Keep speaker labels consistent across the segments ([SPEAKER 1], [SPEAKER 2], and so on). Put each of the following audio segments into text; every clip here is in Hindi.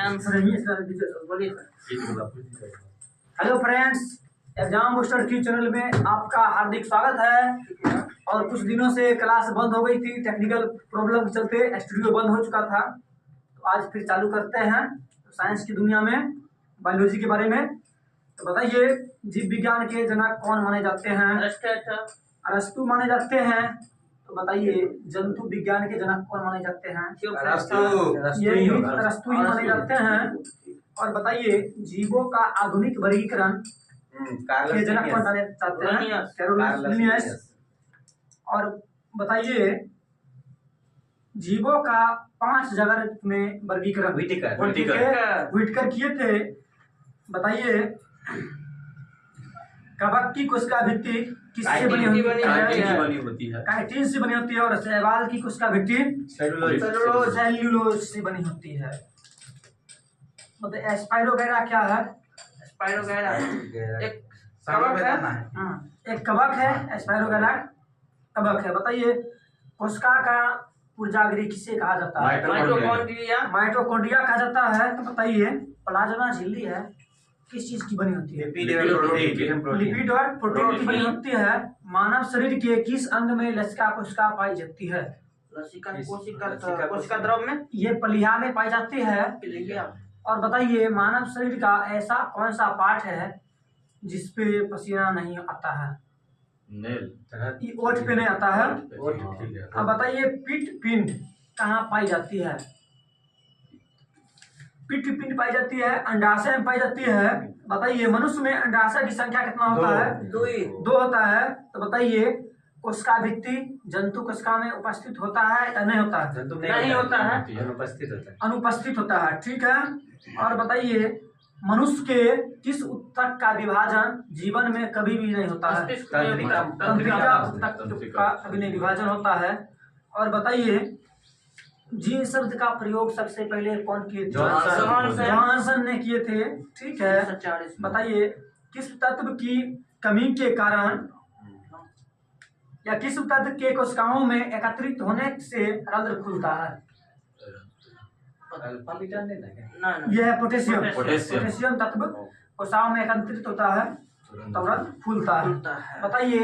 [SPEAKER 1] हेलो फ्रेंड्स, एग्जाम बूस्टर की चैनल में आपका हार्दिक स्वागत है। और कुछ दिनों से क्लास बंद हो गई थी, टेक्निकल प्रॉब्लम के चलते स्टूडियो बंद हो चुका था। तो आज फिर चालू करते हैं साइंस की दुनिया में, बायोलॉजी के बारे में। तो बताइए, जीव विज्ञान के जनक कौन माने जाते हैं? अरस्तु माने जाते हैं। तो बताइए, जंतु विज्ञान के जनक कौन माने जाते हैं? अरस्तु ही माने जाते हैं। और बताइए, जीवों का आधुनिक वर्गीकरण के जनक कौन माने जाते हैं? कैरोलिनियस। और बताइए, जीवों का 5 जगह में वर्गीकरण व्हिटेकर किए थे। बताइए, कवक की कोशिका भित्ति किससे बनी होती है? काइटिन से बनी होती है। और शैवाल की कोशिका भित्ति सेल्यूलोज से बनी होती है। मतलब स्पाइरोगैरा क्या है? स्पाइरोगैरा एक कवक है, एक कवक है। स्पाइरोगैरा कवक है। बताइए, कोशिका का ऊर्जागृह किसे कहा जाता है? माइटोकॉन्ड्रिया कहा जाता है। तो बताइए, प्लाज्मा झिल्ली है, किस चीज की बनी होती है? लिपिड और प्रोटीन की बनी होती है। मानव शरीर के किस अंग में लसिका कोशिका पाई जाती है? कोशिका द्रव में। ये प्लीहा में पाई जाती है। और बताइए, मानव शरीर का ऐसा कौन सा पार्ट है जिसपे पसीना नहीं आता है? ओठ पे नहीं आता है। अब बताइए, पिंड कहाँ पाई जाती है? पिंड पाई जाती है अंडाशय में पाई जाती है। बताइए, मनुष्य में अंडाशय की संख्या कितना होता है? 2 होता है। तो बताइए, कोशिका भित्ति जंतु कोशिका में उपस्थित होता है या नहीं होता है? नहीं होता है, अनुपस्थित होता है। ठीक है। और बताइए, मनुष्य के किस ऊतक का विभाजन जीवन में कभी भी नहीं होता है? तंत्रिका ऊतक का कभी नहीं विभाजन होता है। और बताइए, जीन शब्द का प्रयोग सबसे पहले कौन किए थे? जॉनसन ने किए थे। ठीक है। बताइए, किस तत्व की कमी के कारण या किस तत्व के कोशिकाओं में एकत्रित होने से रंध्र खुलता है? यह है पोटेशियम। पोटेशियम तत्व कोशिकाओं में एकत्रित होता है तो रंध्र खुलता है। बताइए,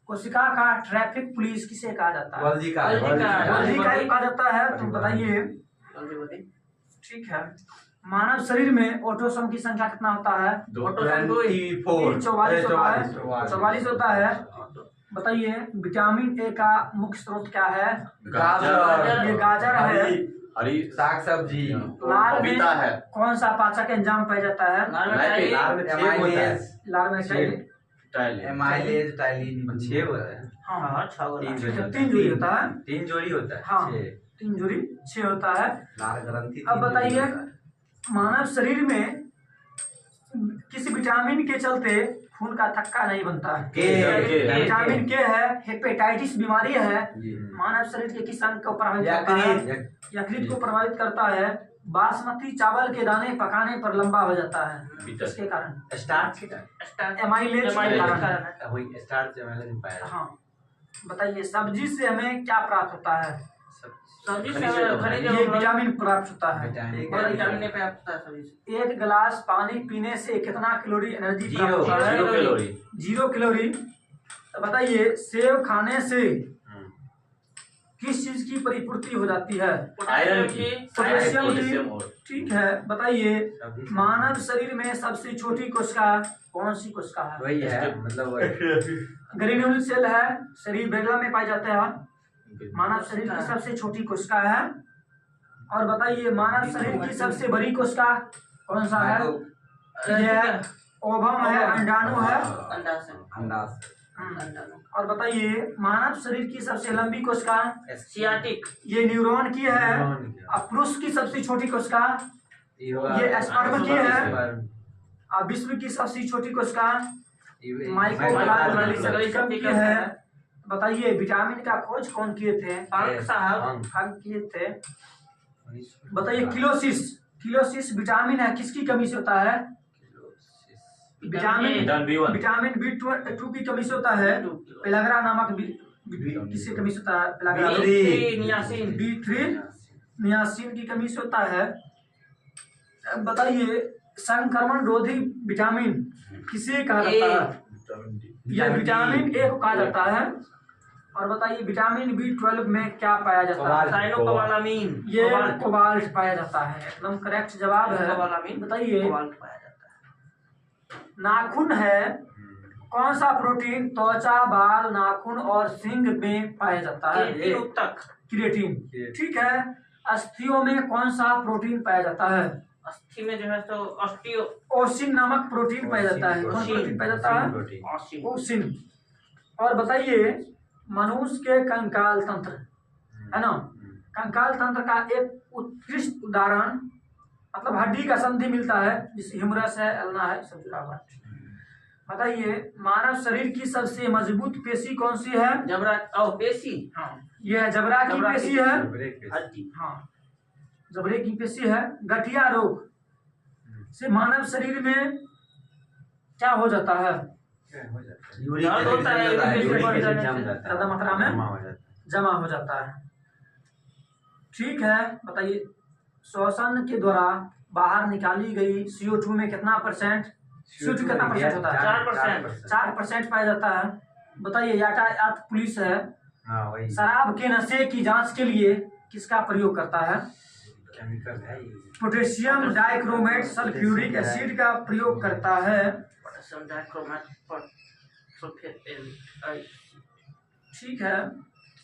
[SPEAKER 1] कोशिका का ट्रैफिक पुलिस किसे कहा जाता है? कहा जाता है। तो बताइए, ठीक है। मानव शरीर में ऑटोसोम की संख्या कितना होता है? 44 होता है। बताइए, विटामिन ए का मुख्य स्रोत क्या है? गाजर। ये गाजर है।
[SPEAKER 2] हरी साग सब्जी
[SPEAKER 1] पपीता है। कौन सा पाचक एंजाइम पाया जाता है?
[SPEAKER 2] एमाइलेज टाइलिन 6 होता है।
[SPEAKER 1] हाँ, 3 जोड़ी होता है।
[SPEAKER 2] 3 जोड़ी होता है।
[SPEAKER 1] हाँ, 3 जोड़ी 6 होता है। अब बताइए, मानव शरीर में किस विटामिन के चलते खून का थक्का नहीं बनता है? विटामिन के है। हेपेटाइटिस बीमारी है, मानव शरीर के किस अंग को प्रभावित करता है? यकृत को प्रभावित करता है। बासमती चावल के दाने पकाने पर लंबा हो जाता है, इसके कारण स्टार्च एमाइलेज के कारण। हाँ। बताइए, सब्जी से हमें क्या प्राप्त होता है? ये विटामिन प्राप्त होता है। एक गिलास पानी पीने से कितना कैलोरी एनर्जी प्राप्त होता है? 0 कैलोरी। तो बताइए, सेब खाने से किस चीज की परिपूर्ति हो जाती है?
[SPEAKER 2] आयरन की,
[SPEAKER 1] पोटेशियम की। ठीक है। बताइए, मानव शरीर में सबसे छोटी कोशिका कौन सी कोशिका है?
[SPEAKER 2] वही है, मतलब
[SPEAKER 1] ग्रेन्यूल सेल है, शरीर बेगला में पाई जाता है। मानव शरीर की सबसे छोटी कोशिका है। और बताइए, मानव शरीर की सबसे बड़ी कोशिका कौन सा है? यह ओवम है, अंडाणु है। और बताइए, मानव शरीर की सबसे लंबी कोशिका सियाटिक, ये न्यूरॉन की है। और पुरुष की सबसे छोटी कोशिका ये स्पर्म की है। और विश्व की सबसे छोटी कोशिका माइक्रोप्लाज्मा की है। बताइए, विटामिन का खोज कौन किए थे? फंक किए थे। बताइए, किलोसिस विटामिन है, किसकी कमी से होता है? विटामिन B2 की कमी से होता है। पेलाग्रा नामक किसकी कमी से होता है? B3 नियासिन की कमी से होता है। बताइए संक्रमण रोधी विटामिन किसे कहा जाता है? यह विटामिन ए को कहा जाता है। और बताइए विटामिन B12 में क्या पाया जाता है?
[SPEAKER 2] साइनोकोबालामीन।
[SPEAKER 1] ये कोबाल्ट पाया जाता है। एकदम करेक्ट जवाब है। बताइए
[SPEAKER 2] कोबाल्ट पाया जाता है।
[SPEAKER 1] नाखून है, कौन सा प्रोटीन त्वचा, बाल, नाखून और सींग में पाया जाता है? क्रिएटिन। ठीक है। अस्थियों में कौन सा प्रोटीन पाया जाता है?
[SPEAKER 2] अस्थि में जो है तो
[SPEAKER 1] ओसिन नामक प्रोटीन पाया जाता है। कौन प्रोटीन पाया जाता है? ओसिन। और बताइए मनुष्य के कंकाल तंत्र है ना, कंकाल तंत्र का एक उत्कृष्ट उदाहरण मतलब हड्डी का संधि मिलता है जिसे ह्यूमरस है, एल्ना है, सब जुड़ा हुआ है। बताइए मानव शरीर की सबसे मजबूत पेशी कौन सी है?
[SPEAKER 2] जबड़ा। पेशी।
[SPEAKER 1] हाँ, यह जबड़ा की पेशी है।
[SPEAKER 2] हड्डी।
[SPEAKER 1] हाँ, जबड़े की पेशी है। गठिया रोग से मानव शरीर में क्या हो जाता है?
[SPEAKER 2] दर्द होता है,
[SPEAKER 1] ज्यादा मात्रा में जमा हो जाता है। ठीक है। बताइए श्वसन के द्वारा बाहर निकाली गई CO2 में कितना परसेंट कितना परसेंट होता है?
[SPEAKER 2] 4%।
[SPEAKER 1] 4% पाया जाता है। बताइए यातायात पुलिस है, शराब के नशे की जांच के लिए किसका प्रयोग करता है? पोटेशियम डाइक्रोमेट सल्फ्यूरिक एसिड का प्रयोग करता है। ठीक है।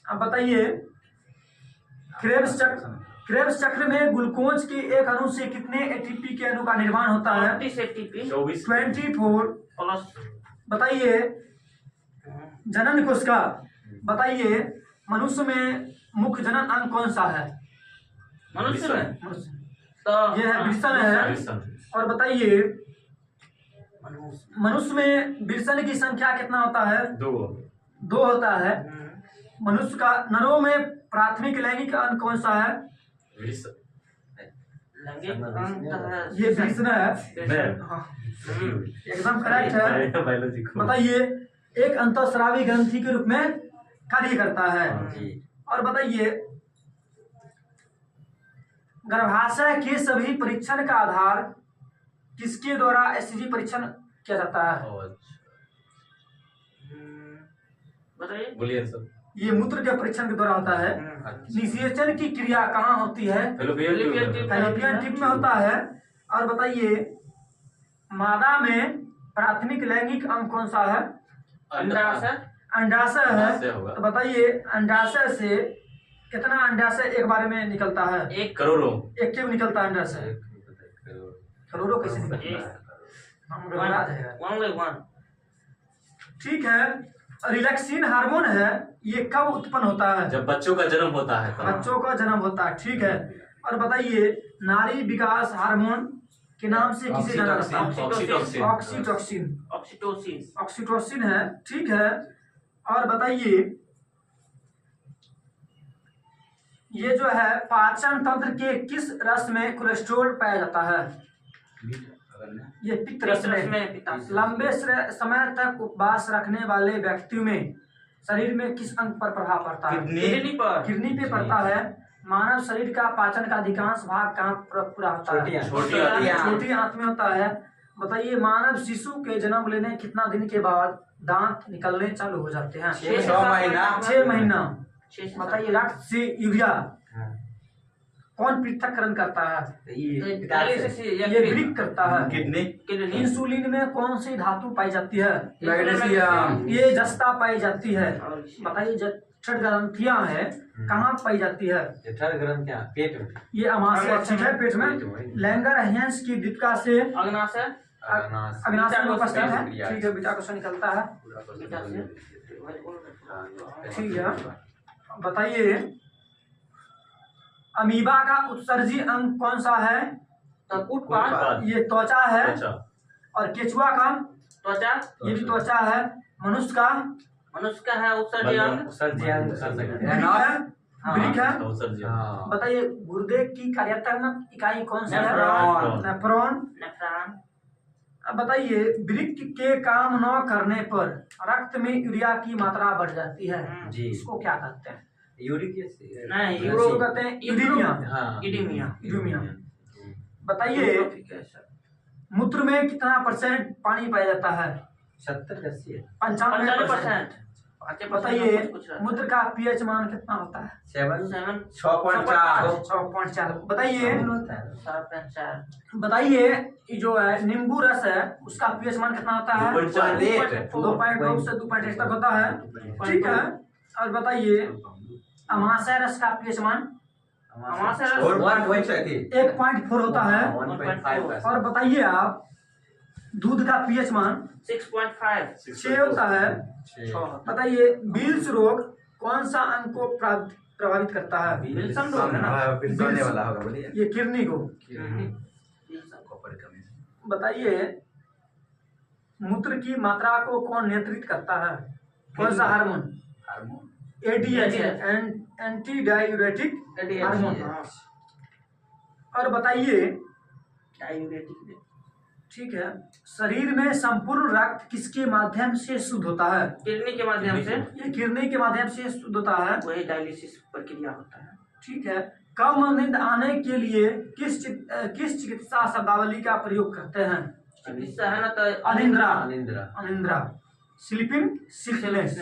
[SPEAKER 1] अब बताइए क्रेब्स चक्र में ग्लूकोज के एक अणु से कितने ATP के अणु का निर्माण होता है? 24। बताइए जनन कोशिका। बताइए मनुष्य में मुख्य जनन अंग कौन सा है?
[SPEAKER 2] मनुष्य में
[SPEAKER 1] तो यह है वृषण है। और बताइए मनुष्य में वृषण की संख्या कितना होता है? 2 होता है। मनुष्य का नरों में प्राथमिक लैंगिक अंग कौन सा है? ये वृषण है। हाँ, एकदम करेक्ट है। बताइए एक अंतःस्रावी ग्रंथि के रूप में कार्य करता है। और बताइए गर्भाशय के सभी परीक्षण का आधार किसके द्वारा SCG परीक्षण किया जाता है?
[SPEAKER 2] बताइए।
[SPEAKER 3] बोलिए सर।
[SPEAKER 1] ये मूत्र के परीक्षण के द्वारा होता है। निषेचन की क्रिया कहाँ होती है? फैलोपियन ट्यूब में होता है। और बताइए मादा में प्राथमिक लैंगिक अंग कौन सा है? अंडाशय है। तो बताइए अंडाशय से कितना अंडाशय एक बार में निकलता है?
[SPEAKER 2] 1 करोड़।
[SPEAKER 1] एक ट्यूब निकलता है अंडाशय। करोड़ों कैसे निकलता है? ठीक है। रिलैक्सिन हार्मोन है, ये कब उत्पन्न होता है?
[SPEAKER 3] जब बच्चों का जन्म होता है।
[SPEAKER 1] बच्चों का जन्म होता है। ठीक है। और बताइए नारी विकास हार्मोन के नाम से किसे जाना जाता है? ऑक्सीटोसिन है। ठीक है। और बताइए ये जो है पाचन तंत्र के किस रस में कोलेस्ट्रॉल पाया जाता है? ये पित्त रस में। लंबे समय तक उपवास रखने वाले व्यक्तियों में शरीर में किस अंग पर प्रभाव पड़ता है? किडनी पे पड़ता है। मानव शरीर का पाचन का अधिकांश भाग कहाँ पूरा होता है? छोटी आंत में होता है। बताइए मानव शिशु के जन्म लेने कितना दिन के बाद दांत निकलने चालू हो जाते हैं? 6 महीना। बताइए रक्त से यूरिया कौन पृथक्करण करता है? ये वृक्क करता है।
[SPEAKER 3] किडनी।
[SPEAKER 1] इंसुलिन में कौन सी धातु पाई जाती है? मैग्नीशियम। ये जस्ता पाई जाती है। बताइए जठर ग्रंथियां है कहाँ पाई जाती है?
[SPEAKER 3] जठर ग्रंथियां पेट में।
[SPEAKER 1] ये अमाशय है पेट में। लैंगर की दीपिका से
[SPEAKER 2] अग्नाशय
[SPEAKER 1] में उपस्थित है। ठीक है। बीटा क्वेश्चन निकलता है। ठीक है। बताइए अमीबा का उत्सर्जी अंग कौन सा है? ये त्वचा है। और केचुआ का
[SPEAKER 2] त्वचा,
[SPEAKER 1] ये भी त्वचा है। मनुष्य का
[SPEAKER 2] है उत्सर्जी अंग।
[SPEAKER 1] वृक्क है। बताइए गुर्दे की कार्यात्मक इकाई कौन सी है? नेफ्रॉन। अब बताइए वृक्क के काम न करने पर रक्त में यूरिया की मात्रा बढ़ जाती है, इसको क्या कहते हैं?
[SPEAKER 3] यूरिक एसिड
[SPEAKER 1] नहीं, यूरो कहते हैं यूरेमिया।
[SPEAKER 2] यूरेमिया।
[SPEAKER 1] बताइए मूत्र में कितना परसेंट पानी पाया जाता है?
[SPEAKER 3] 70-80
[SPEAKER 1] 95%। बताइए मूत्र का पीएच मान कितना होता है? 6.4। बताइए
[SPEAKER 2] 7.4।
[SPEAKER 1] ये जो है नींबू रस है उसका पीएच मान कितना होता है? 2.2 से 2.8 तक होता है। ठीक है। और बताइए अमाशय रस का पीएच मान 1.4 होता है।
[SPEAKER 3] 1.5।
[SPEAKER 1] और बताइए आप दूध का पीएच मान
[SPEAKER 2] 6.5।
[SPEAKER 1] 6 होता है। बताइए बील्स रोग कौन सा अंग को प्रभावित करता है?
[SPEAKER 2] विल्सन रोग है ना?
[SPEAKER 4] पिलसाने वाला होगा, बोलिए।
[SPEAKER 1] ये किडनी को। बताइए मूत्र की मात्रा को कौन नियंत्रित करता है? कौन सा hormone? ADH, anti diuretic hormone. और बताइए
[SPEAKER 2] डायूरेटिक।
[SPEAKER 1] ठीक है शरीर में संपूर्ण रक्त किसके माध्यम से शुद्ध होता है?
[SPEAKER 2] किडनी के माध्यम से।
[SPEAKER 1] ये किडनी के माध्यम से शुद्ध होता है।
[SPEAKER 2] वही डायलिसिस प्रक्रिया होता है।
[SPEAKER 1] ठीक है। कम नींद आने के लिए किस चिकित्सा शब्दावली का प्रयोग करते हैं?
[SPEAKER 2] चिकित्सा है ना तो
[SPEAKER 1] अनिद्रा, स्लीपिंग सिकनेस।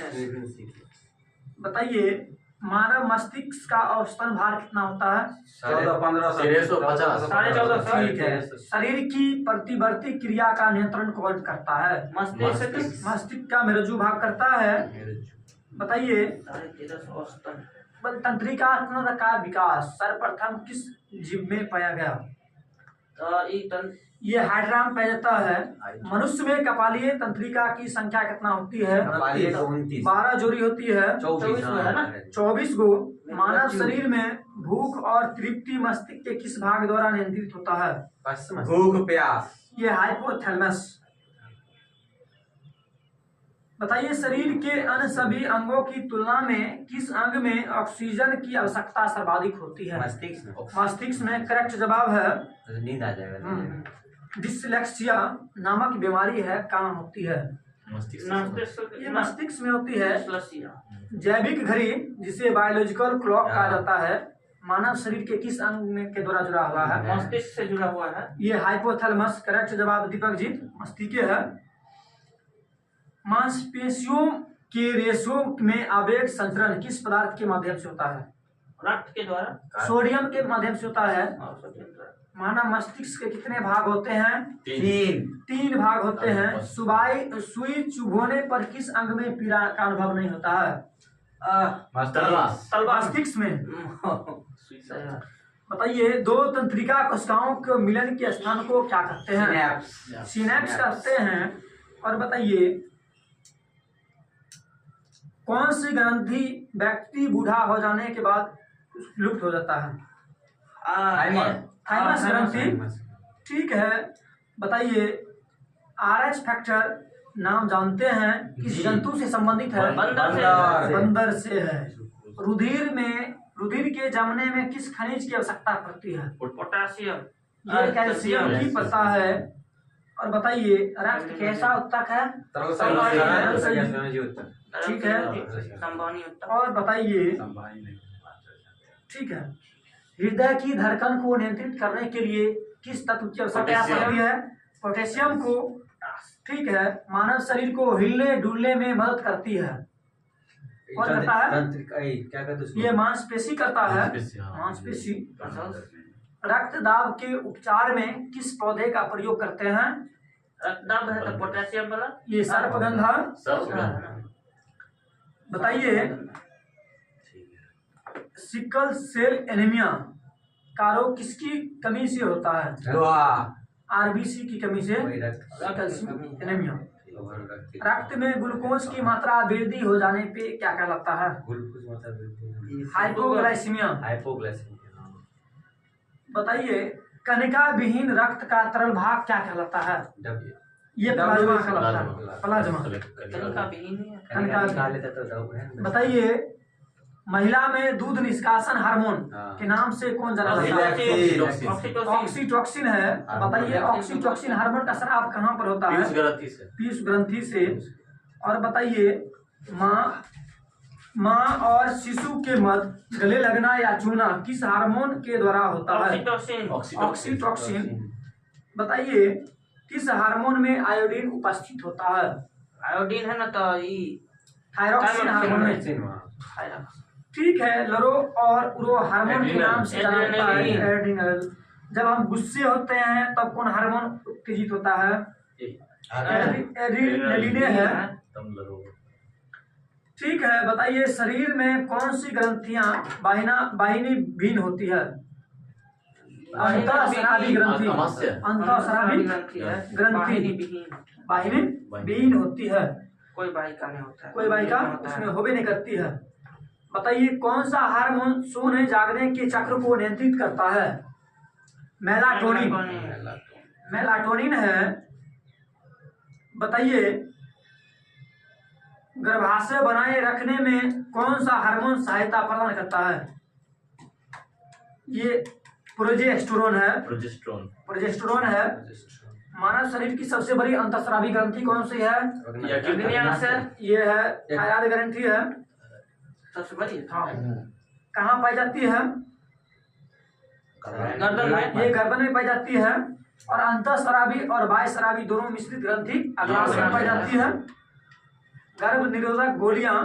[SPEAKER 1] बताइए मानव मस्तिष्क का औसतन भार कितना होता है?
[SPEAKER 3] 1450।
[SPEAKER 2] 1450।
[SPEAKER 1] ठीक है। शरीर की प्रतिवर्ती क्रिया का नियंत्रण कौन करता है? मस्तिष्क का मेरुज्जु भाग करता है। बताइए
[SPEAKER 2] 1350 औसतन।
[SPEAKER 1] तंत्रिका तंत्र का विकास सर्वप्रथम किस जीव में पाया गया? ये हाइड्रा में पाया जाता है। मनुष्य में कपालीय तंत्रिका की संख्या कितना होती है? 12 जोड़ी होती है। 24 गो। मानव शरीर में भूख और तृप्ति मस्तिष्क के किस भाग द्वारा नियंत्रित होता है?
[SPEAKER 4] भूख प्यास।
[SPEAKER 1] ये हाइपोथैलेमस। बताइए शरीर के अन्य सभी अंगों की तुलना में किस अंग में ऑक्सीजन की आवश्यकता सर्वाधिक होती है? मस्तिष्क में। करेक्ट जवाब है।
[SPEAKER 3] नींद आ जाएगा।
[SPEAKER 1] डिसलेक्सिया नामक बीमारी है कहाँ होती है? ये मस्तिष्क में होती है। जैविक घड़ी जिसे बायोलॉजिकल क्लॉक कहा जाता है मानव शरीर के किस अंग में के द्वारा जुड़ा हुआ है?
[SPEAKER 2] मस्तिष्क से जुड़ा हुआ है।
[SPEAKER 1] ये हाइपोथैलेमस। करेक्ट जवाब दीपक जी मस्तिष्क है। मांसपेशियों के रेशों में आवेग संचरण किस पदार्थ के माध्यम से होता है?
[SPEAKER 2] रक्त के द्वारा।
[SPEAKER 1] सोडियम के माध्यम से होता है।
[SPEAKER 2] और सोडियम द्वारा।
[SPEAKER 1] मानव मस्तिष्क के कितने भाग होते हैं? 3 भाग होते हैं। सुई चुभोने पर किस अंग में पीड़ा का अनुभव नहीं होता है? मस्तिष्क में। बताइए 2 तंत्रिका कोशिकाओं के मिलन के स्थान को क्या कहते हैं? सिनेप्स कहते हैं। और बताइए कौन सी ग्रंथि व्यक्ति बूढ़ा हो जाने के बाद लुप्त हो जाता है? थाइमस ग्रंथि। ठीक है। बताइए RH फैक्टर नाम जानते हैं किस जंतु से संबंधित है? बंदर से है। रुधिर के जमने में किस खनिज की आवश्यकता पड़ती है?
[SPEAKER 2] पोटासियम।
[SPEAKER 1] ये कैल्शियम की पता है। और बताइए रक्त कैसा उत्तक है? ठीक है। और बताइए ठीक है हृदय की धड़कन को नियंत्रित करने के लिए किस तत्व की आवश्यकता पड़ती है? पोटेशियम को। ठीक है। मानव शरीर को हिलने डुलने में मदद करती है। और करता है
[SPEAKER 3] क्या कहते
[SPEAKER 1] ये मांसपेशी करता है। मांसपेशी। रक्त दाब के उपचार में किस पौधे का प्रयोग करते हैं?
[SPEAKER 2] रक्तदाब है तो पोटेशियम वाला।
[SPEAKER 1] ये सर्पगंधा। बताइए सिकल सेल एनीमिया का रोग किसकी कमी से होता है? RBC की कमी से सिकल सेल एनीमिया। रक्त में ग्लूकोज की मात्रा वृद्धि हो जाने पे क्या कहलाता है? हाइपोग्लाइसीमिया। बताइए कनिका विहीन रक्त का तरल भाग क्या कहलाता है? ये प्लाज्मा कहलाता है। प्लाज्मा। बताइए महिला में दूध निष्कासन हार्मोन के नाम से कौन जाना जाता है? ऑक्सीटोसिन है। बताइए ऑक्सीटोसिन हार्मोन का स्राव कहाँ पर होता है? पीयूष ग्रंथि से। और बताइए माँ और शिशु के मध्य गले लगना या छूना किस हार्मोन के द्वारा होता है?
[SPEAKER 2] ऑक्सीटोसिन।
[SPEAKER 1] ऑक्सीटोसिन। बताइए किस हार्मोन में आयोडीन उपस्थित होता है?
[SPEAKER 2] आयोडीन है ना तो ये
[SPEAKER 1] थायरॉक्सिन हार्मोन में। ठीक है। लरो और उरो हार्मोन के नाम से जाना जाता है एड्रिनल। जब हम गुस्से होते हैं तब कौन हार्मोन उत्तेजित होता है? एड्रिनलिन है। ठीक है। बताइए शरीर में कौन सी ग्रंथियां वाहिनी बीन होती है? अंतःस्रावी ग्रंथि। अंतःस्रावी ग्रंथि वाहिनी बीन होती है।
[SPEAKER 2] कोई वाहिका नहीं होता है।
[SPEAKER 1] कोई वाहिका उसमें होबे नहीं करती है। बताइए कौन सा हार्मोन सोने जागने के चक्र को नियंत्रित करता है? मेलाटोनिन। मेलाटोनिन है। बताइए गर्भाशय बनाए रखने में कौन सा हार्मोन सहायता प्रदान करता है? ये प्रोजेस्टेरोन है। प्रोजेस्टेरोन है। मानव शरीर की सबसे बड़ी अंतःस्रावी ग्रंथि कौन सी है? ये है थायराइड ग्रंथि है।
[SPEAKER 2] सबसे बड़ी।
[SPEAKER 1] हाँ। कहाँ पाई जाती है?
[SPEAKER 2] गर्दन में।
[SPEAKER 1] ये गर्दन में पाई जाती है। और अंतःस्रावी और बाह्यस्रावी दोनों मिश्रित ग्रंथि अग्नाशय में पाई जाती है। गर्भ निरोधक गोलियां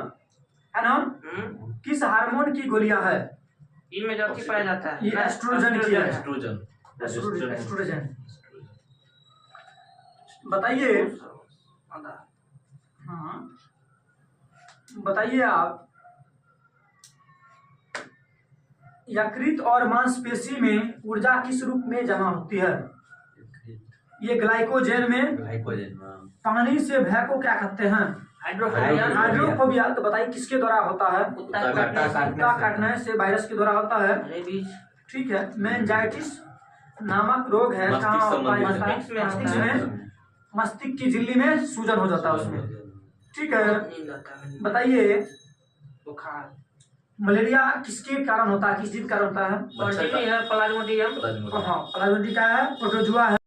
[SPEAKER 1] है ना? किस हार्मोन की गोलियां है?
[SPEAKER 2] इनमें जाति पाया जाता है।
[SPEAKER 1] ये एस्ट्रोजन की है।
[SPEAKER 3] एस्ट्रोजन।
[SPEAKER 1] एस्ट्रोजन। बताइए। हाँ बताइए आप यकृत और मांसपेशी में ऊर्जा किस रूप में जमा होती है? ये ग्लाइकोजेन में। पानी से भय को क्या कहते हैं? हाइड्रोफोबिया। तो बताइए किसके द्वारा होता है? कुत्ता काटने से वायरस के द्वारा होता है। ठीक है। मेनिंजाइटिस नामक रोग है। कहाँ होता है? मस्तिष्क में। मस्तिष्क की झिल्ली में सूजन हो जाता है उसमें। ठीक है। बताइए मलेरिया किसके कारण होता है? किस जीव कारण होता है?
[SPEAKER 2] प्लाज्मोडियम।
[SPEAKER 1] हाँ प्लाज्मोडियम का है। प्रोटोजुआ है।